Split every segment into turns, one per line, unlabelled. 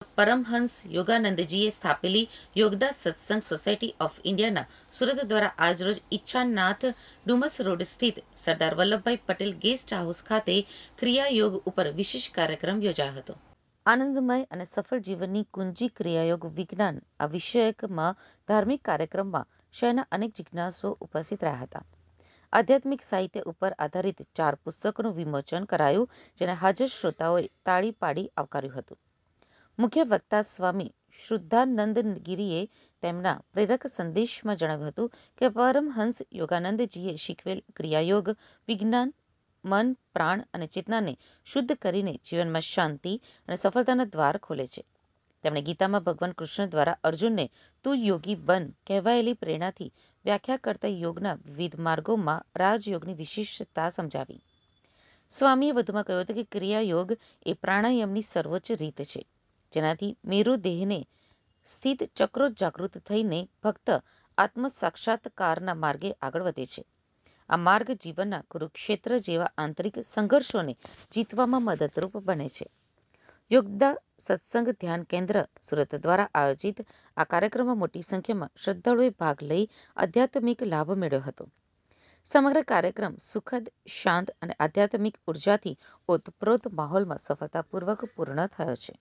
પરમહંસ યોગાનંદજીએ સ્થાપેલી યોગદાસ સત્સંગ society of ઇન્ડિયાના સુરત દ્વારા આજરોજ ઈચ્છાનાથ ડુમસ રોડ સ્થિત સરદાર વલ્લભભાઈ પટેલ ગેસ્ટ હાઉસ ખાતે ક્રિયાયોગ ઉપર વિશેષ કાર્યક્રમ યોજાયો હતો. આનંદમય અને સફળ જીવનની કુંજી ક્રિયાયોગ વિજ્ઞાન આ વિષયકમાં ધાર્મિક કાર્યક્રમમાં શહેરના અનેક જિજ્ઞાસુઓ ઉપસ્થિત રહ્યા હતા. આધ્યાત્મિક સાહિત્ય ઉપર આધારિત 4 પુસ્તકોનું વિમોચન કરાયું, જેને હાજર શ્રોતાઓએ તાળી પાડી આવકાર્યું હતું. મુખ્ય વક્તા સ્વામી શુદ્ધાનંદગીરીએ તેમના પ્રેરક સંદેશમાં જણાવ્યું હતું કે પરમહંસ યોગાનંદજીએ શીખવેલ ક્રિયાયોગ વિજ્ઞાન મન, પ્રાણ અને ચેતનાને શુદ્ધ કરીને જીવનમાં શાંતિ અને સફળતાના દ્વાર ખોલે છે. તેમણે ગીતામાં ભગવાન કૃષ્ણ દ્વારા અર્જુનને તું યોગી બન કહેવાયેલી પ્રેરણાથી વ્યાખ્યા કરતા યોગના વિવિધ માર્ગોમાં રાજયોગની વિશિષ્ટતા સમજાવી. સ્વામીએ વધુમાં કહ્યું હતું કે ક્રિયાયોગ એ પ્રાણાયામની સર્વોચ્ચ રીત છે, જેનાથી મેરુ દેહને સ્થિત ચક્રો જાગૃત થઈને ભક્ત આત્મ સાક્ષાત્કારના માર્ગે આગળ વધે છે. આ માર્ગ જીવનના કુરુક્ષેત્ર જેવા આંતરિક સંઘર્ષોને જીતવામાં મદદરૂપ બને છે. યોગદા સત્સંગ ધ્યાન કેન્દ્ર સુરત દ્વારા આયોજિત આ કાર્યક્રમમાં મોટી સંખ્યામાં શ્રદ્ધાળુઓએ ભાગ લઈ આધ્યાત્મિક લાભ મેળવ્યો હતો. સમગ્ર કાર્યક્રમ સુખદ, શાંત અને આધ્યાત્મિક ઉર્જાથી ઓતપ્રોત માહોલમાં સફળતાપૂર્વક પૂર્ણ થયો છે.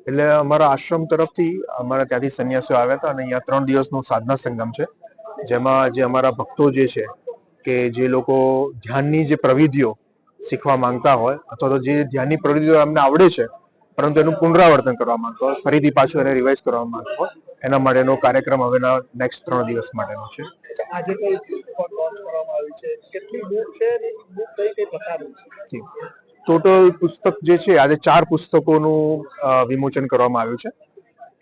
એટલે અમારા આશ્રમ તરફથી અમારા ત્યાંથી સંન્યાસીઓ આવ્યા હતા અને અહીંયા 3 દિવસનો સાધના સંગમ છે, જેમાં જે અમારા ભક્તો જે છે કે જે લોકો ધ્યાનની જે પ્રવિધિઓ શીખવા માંગતા હોય અથવા તો જે ધ્યાનની પ્રવિધિઓ એમને આવડે છે પરંતુ એનું પુનરાવર્તન કરવા માંગતા હોય, ફરીથી પાછું એને રિવાઇઝ કરવા માંગતા હોય, એના માટેનો કાર્યક્રમ હવેના નેક્સ્ટ 3 દિવસ માટેનો છે.
આજે કઈ બુક લોન્ચ કરવામાં આવી છે, કેટલી બુક છે અને બુક કઈ પ્રકારની છે?
ટોટલ પુસ્તક જે છે, આજે 4 પુસ્તકોનું વિમોચન કરવામાં આવ્યું છે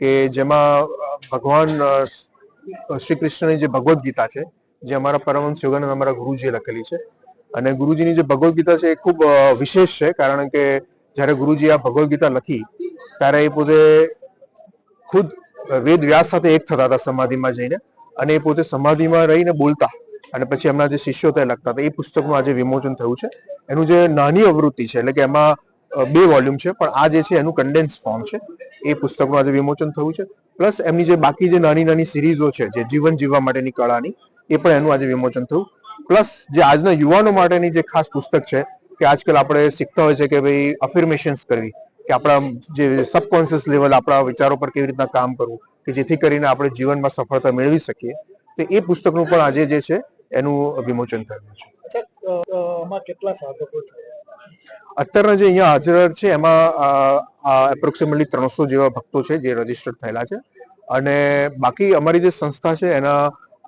કે જેમાં ભગવાન શ્રી કૃષ્ણની જે ભગવદ્ ગીતા છે, જે અમારા પરમહંસ યોગાનંદ અમારા ગુરુજીએ લખેલી છે. અને ગુરુજીની જે ભગવદ્ ગીતા છે એ ખૂબ વિશેષ છે, કારણ કે જ્યારે ગુરુજી આ ભગવદ્ ગીતા લખી ત્યારે એ પોતે ખુદ વેદ વ્યાસ સાથે એક થતા હતા સમાધિમાં જઈને, અને એ પોતે સમાધિમાં રહીને બોલતા અને પછી એમના જે શિષ્યો તે લખતા હતા. એ પુસ્તકનું આજે વિમોચન થયું છે. એનું જે નાની આવૃત્તિ છે, એટલે કે એમાં 2 વોલ્યુમ છે, પણ આ જે છે એનું કન્ડેન્સ ફોર્મ છે. એ પુસ્તકનું આજે વિમોચન થયું છે. પ્લસ એમની જે બાકી જે નાની નાની સિરીઝો છે, જે જીવન જીવવા માટેની કળાની, એ પણ એનું આજે વિમોચન થયું. પ્લસ જે આજના યુવાનો માટેની જે ખાસ પુસ્તક છે કે આજકાલ આપણે શીખતા હોય છે કે ભાઈ અફર્મેશન્સ કરવી, કે આપણા જે સબકોન્શિયસ લેવલ આપણા વિચારો પર કેવી રીતના કામ કરવું કે જેથી કરીને આપણે જીવનમાં સફળતા મેળવી શકીએ, તો એ પુસ્તકનું પણ આજે જે છે એનું વિમોચન થયું છે.
કેટલા સાધકો છે
અત્યારના જે અહીંયા હાજર છે એમાં એપ્રોક્સિમેટલી 300 જેવા ભક્તો છે જે રજીસ્ટર્ડ થયેલા છે. અને બાકી અમારી જે સંસ્થા છે એના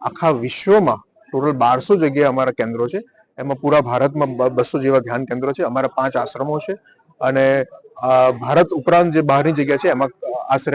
આખા વિશ્વમાં ટોટલ 1200 જગ્યાએ અમારા કેન્દ્રો છે. એમાં પૂરા ભારતમાં 200 જેવા ધ્યાન કેન્દ્રો છે. અમારા 5 આશ્રમો છે અને ભારત ઉપરાંત જે બહારની જગ્યા છે એમાં આશરે